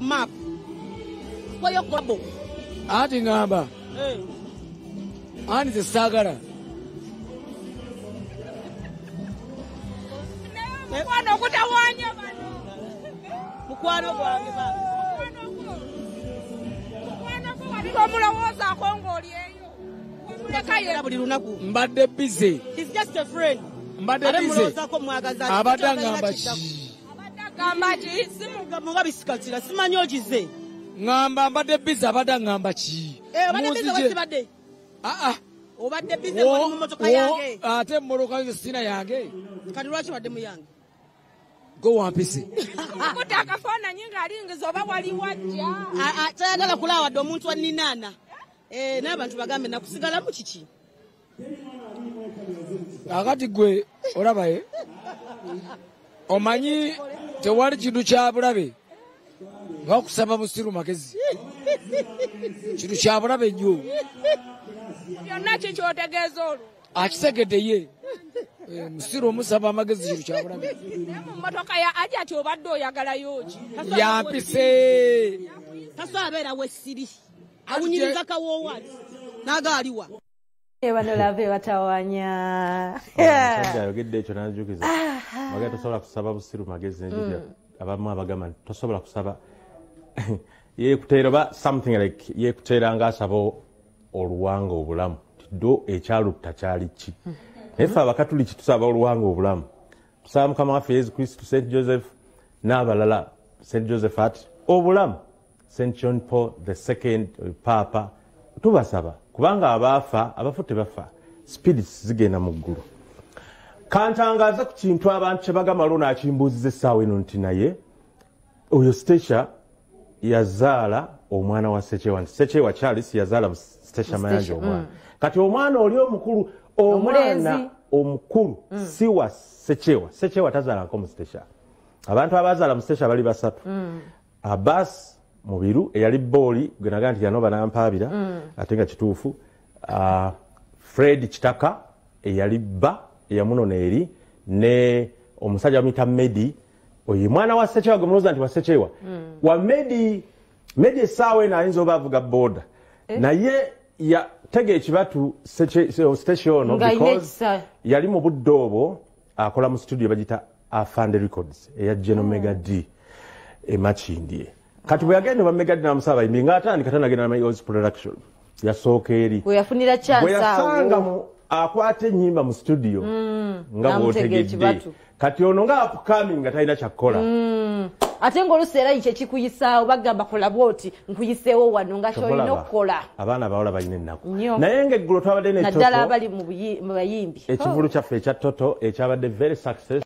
map kwayo kwabo ati ngamba ani zisagara mukwano kutawanya bano mukwano gwange baba mukwano ko wali omulowooza akongoli eyo muleka ye buli lunaku mbadde busy he's just a friend mbadde busy abadangamba chi simuga bisikatira simanyi ogize ngamba mbadde busy abadangamba chi obadde obadde busy mu motoka yange ate mmoloka sina yange kati lwaki badde mu yange go wampisi akuti akafona nyinga alingiza oba wali wajja tayagala kulaawa dde omuntu wa ninana n'abantu bagambe nakusigala mu kiki akati gwe olabaye omanyi tewali kintu kya bulabe nga okusaba musiru magezi kintu kya bulabe nnyo byonna kikyotegeeza olwo akisegedde ye musiru omusaba amagezi kintu kya bulabe motoka ya aja ati obadde oyagalayo ki yampise kaso abeera wessiri awunyiriza kawoowali n'agaaliwa bano lave batawanya ayogedde ekyo n'ajukiza magezi tosobola kusaba busiru magezi abamu abagamba tosobola kusaba yeekuteera oba something like yeekuteera ng'asaba oluwanga obulamu tiddo ekyalutta kyali ki naye ffe abakatuliki tusaba oluwanga obulamu tusaba mukama waffe yesu kristu st joseph n'abalala st joseph ati obulamu st john paul II papa tubasaba kubanga abafu tebafa spirits zigenda mu ggulu kantangaza ku kintu abantu kye bagamba lwo n'akimbuuziza essaawa eno nti naye oyo Stesha yazaala omwana wa Sekyewa Charles yazaala Stesha Mayanja omwana kati omwana oli omukulu omwana omukulu si wa Sekyewa tazaalako mu Stesha abantu abazaala mu Stesha bali basatu Abbas Mubiru eyali booli gwe nagaa nti yanoba nampaabira ate nga kituufu Fred Kitaka eyali bba eyamunona eri ne omusajja bamuyita Medi oyo mwana wa Sekyewa gwe mulowooza nti wa Sekyewa wa Medi essaawa eno ayinza oba avuga booda naye yatega ekibatu Stesha ono because yali mu budde obwo akola mu studio bagita Afande Records eya General Mega D Makindye kati bwe yagenda ba Mega D n'amusaba bayimbi ng'atandika tanagenda na Mayo's Production yasooka eri bwe yafunira chance bwe yasanga mu akwata ennyimba mu studio nga bw'otegedde kati ono nga upcoming nga talina kyakkola ate ng'oluseera kye kikuyisaawo bagamba kola bwoti nkuyiseewo wano nga kyolina okukola abaana bawala balina ennaku naye ng'eggulo twabadde naddala abali mu bayimbi ekivulu kyaffe ekya Toto ekyabadde very success